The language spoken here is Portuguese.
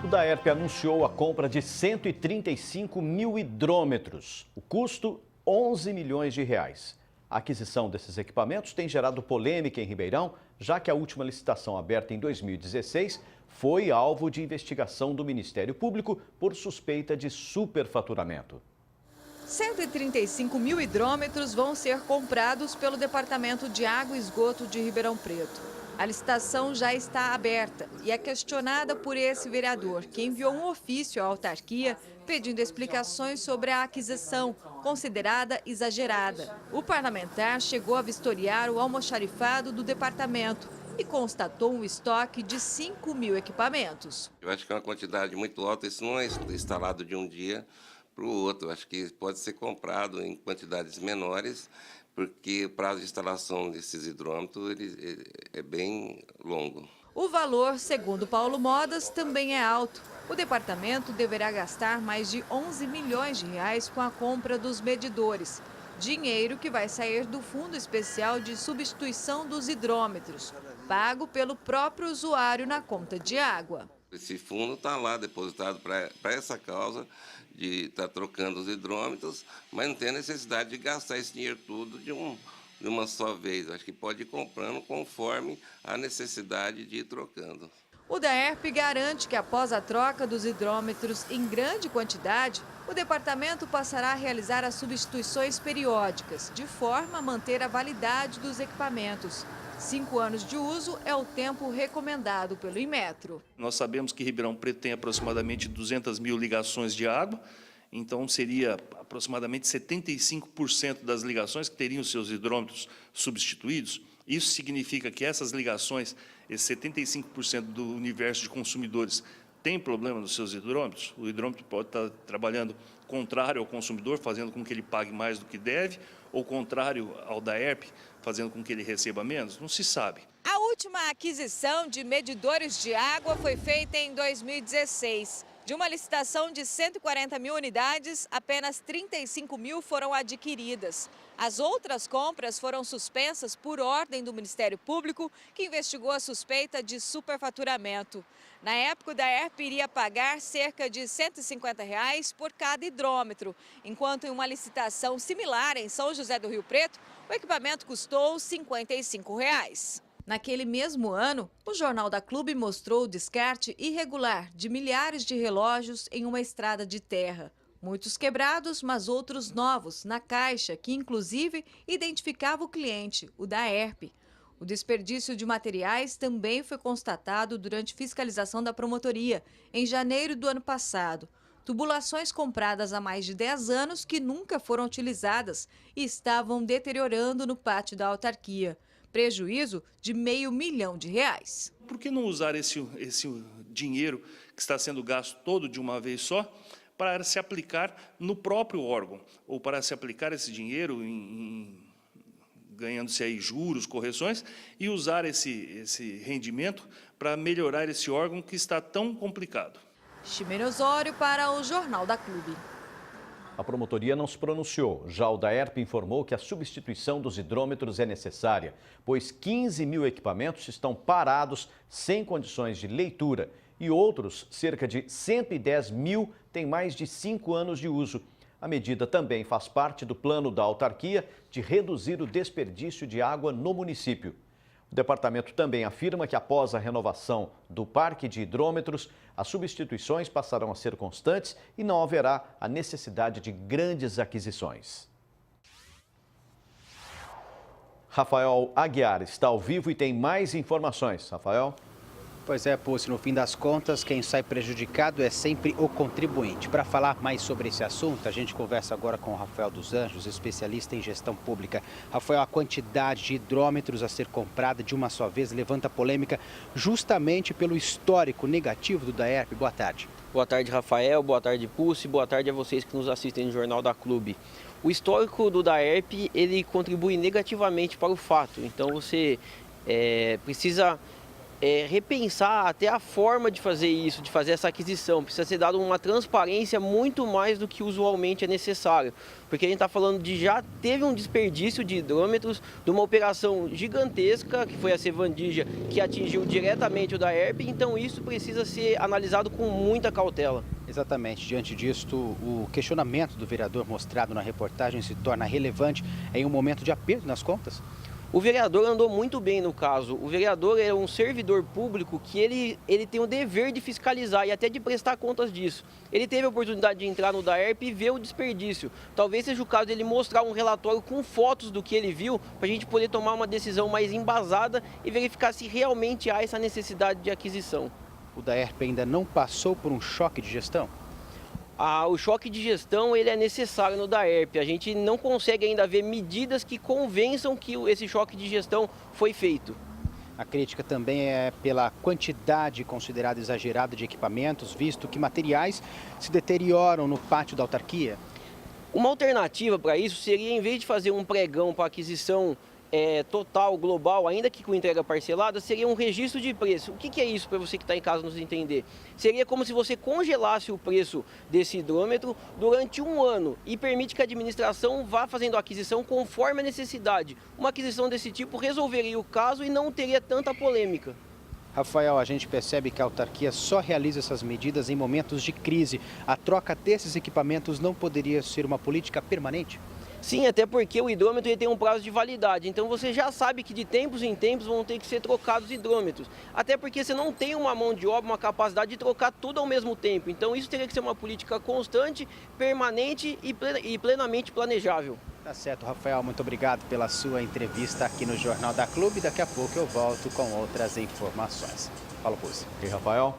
O Daerp anunciou a compra de 135 mil hidrômetros. O custo, 11 milhões de reais. A aquisição desses equipamentos tem gerado polêmica em Ribeirão, já que a última licitação aberta em 2016 foi alvo de investigação do Ministério Público por suspeita de superfaturamento. 135 mil hidrômetros vão ser comprados pelo Departamento de Água e Esgoto de Ribeirão Preto. A licitação já está aberta e é questionada por esse vereador, que enviou um ofício à autarquia pedindo explicações sobre a aquisição, considerada exagerada. O parlamentar chegou a vistoriar o almoxarifado do departamento e constatou um estoque de 5 mil equipamentos. Eu acho que é uma quantidade muito alta, isso não é instalado de um dia para o outro. Eu acho que pode ser comprado em quantidades menores, porque o prazo de instalação desses hidrômetros é bem longo. O valor, segundo Paulo Modas, também é alto. O departamento deverá gastar mais de 11 milhões de reais com a compra dos medidores. Dinheiro que vai sair do Fundo Especial de Substituição dos Hidrômetros, pago pelo próprio usuário na conta de água. Esse fundo está lá depositado para essa causa de estar trocando os hidrômetros, mas não tem a necessidade de gastar esse dinheiro tudo de uma só vez. Acho que pode ir comprando conforme a necessidade de ir trocando. O Daerp garante que após a troca dos hidrômetros em grande quantidade, o departamento passará a realizar as substituições periódicas, de forma a manter a validade dos equipamentos. 5 anos de uso é o tempo recomendado pelo Inmetro. Nós sabemos que Ribeirão Preto tem aproximadamente 200 mil ligações de água, então seria aproximadamente 75% das ligações que teriam seus hidrômetros substituídos. Isso significa que essas ligações, esse 75% do universo de consumidores, tem problema nos seus hidrômetros. O hidrômetro pode estar trabalhando contrário ao consumidor, fazendo com que ele pague mais do que deve, ou contrário ao Daerp, fazendo com que ele receba menos? Não se sabe. A última aquisição de medidores de água foi feita em 2016. De uma licitação de 140 mil unidades, apenas 35 mil foram adquiridas. As outras compras foram suspensas por ordem do Ministério Público, que investigou a suspeita de superfaturamento. Na época, o Daerp iria pagar cerca de R$ 150 por cada hidrômetro, enquanto em uma licitação similar em São José do Rio Preto, o equipamento custou R$ 55. Naquele mesmo ano, o Jornal da Clube mostrou o descarte irregular de milhares de relógios em uma estrada de terra. Muitos quebrados, mas outros novos, na caixa, que inclusive identificava o cliente, o Daerp. O desperdício de materiais também foi constatado durante fiscalização da promotoria, em janeiro do ano passado. Tubulações compradas há mais de 10 anos que nunca foram utilizadas e estavam deteriorando no pátio da autarquia. Prejuízo de R$500 mil. Por que não usar esse dinheiro que está sendo gasto todo de uma vez só para se aplicar no próprio órgão? Ou para se aplicar esse dinheiro ganhando-se aí juros, correções, e usar esse rendimento para melhorar esse órgão que está tão complicado. Chimene Osório para o Jornal da Clube. A promotoria não se pronunciou. Já o Daerp informou que a substituição dos hidrômetros é necessária, pois 15 mil equipamentos estão parados sem condições de leitura e outros, cerca de 110 mil, têm mais de 5 anos de uso. A medida também faz parte do plano da autarquia de reduzir o desperdício de água no município. O departamento também afirma que após a renovação do parque de hidrômetros, as substituições passarão a ser constantes e não haverá a necessidade de grandes aquisições. Rafael Aguiar está ao vivo e tem mais informações. Rafael? Pois é, Pulse, no fim das contas, quem sai prejudicado é sempre o contribuinte. Para falar mais sobre esse assunto, a gente conversa agora com o Rafael dos Anjos, especialista em gestão pública. Rafael, a quantidade de hidrômetros a ser comprada de uma só vez levanta polêmica justamente pelo histórico negativo do Daerp. Boa tarde. Boa tarde, Rafael. Boa tarde, Pulse. Boa tarde a vocês que nos assistem no Jornal da Clube. O histórico do Daerp, ele contribui negativamente para o fato. Então, você precisa repensar até a forma de fazer isso, de fazer essa aquisição. Precisa ser dada uma transparência muito mais do que usualmente é necessário. Porque a gente está falando de já teve um desperdício de hidrômetros, de uma operação gigantesca, que foi a Sevandija, que atingiu diretamente o DAERP, então isso precisa ser analisado com muita cautela. Exatamente. Diante disto, o questionamento do vereador mostrado na reportagem se torna relevante em um momento de aperto nas contas? O vereador andou muito bem no caso. O vereador é um servidor público que ele tem o dever de fiscalizar e até de prestar contas disso. Ele teve a oportunidade de entrar no DAERP e ver o desperdício. Talvez seja o caso dele mostrar um relatório com fotos do que ele viu, para a gente poder tomar uma decisão mais embasada e verificar se realmente há essa necessidade de aquisição. O DAERP ainda não passou por um choque de gestão? O choque de gestão ele é necessário no DAERP. A gente não consegue ainda ver medidas que convençam que esse choque de gestão foi feito. A crítica também é pela quantidade considerada exagerada de equipamentos, visto que materiais se deterioram no pátio da autarquia. Uma alternativa para isso seria, em vez de fazer um pregão para aquisição total, global, ainda que com entrega parcelada, seria um registro de preço. O que é isso, para você que está em casa nos entender? Seria como se você congelasse o preço desse hidrômetro durante um ano e permite que a administração vá fazendo a aquisição conforme a necessidade. Uma aquisição desse tipo resolveria o caso e não teria tanta polêmica. Rafael, a gente percebe que a autarquia só realiza essas medidas em momentos de crise. A troca desses equipamentos não poderia ser uma política permanente? Sim, até porque o hidrômetro ele tem um prazo de validade, então você já sabe que de tempos em tempos vão ter que ser trocados hidrômetros. Até porque você não tem uma mão de obra, uma capacidade de trocar tudo ao mesmo tempo. Então isso teria que ser uma política constante, permanente e plenamente planejável. Tá certo, Rafael, muito obrigado pela sua entrevista aqui no Jornal da Clube. Daqui a pouco eu volto com outras informações. Fala, Puzzi. E Rafael?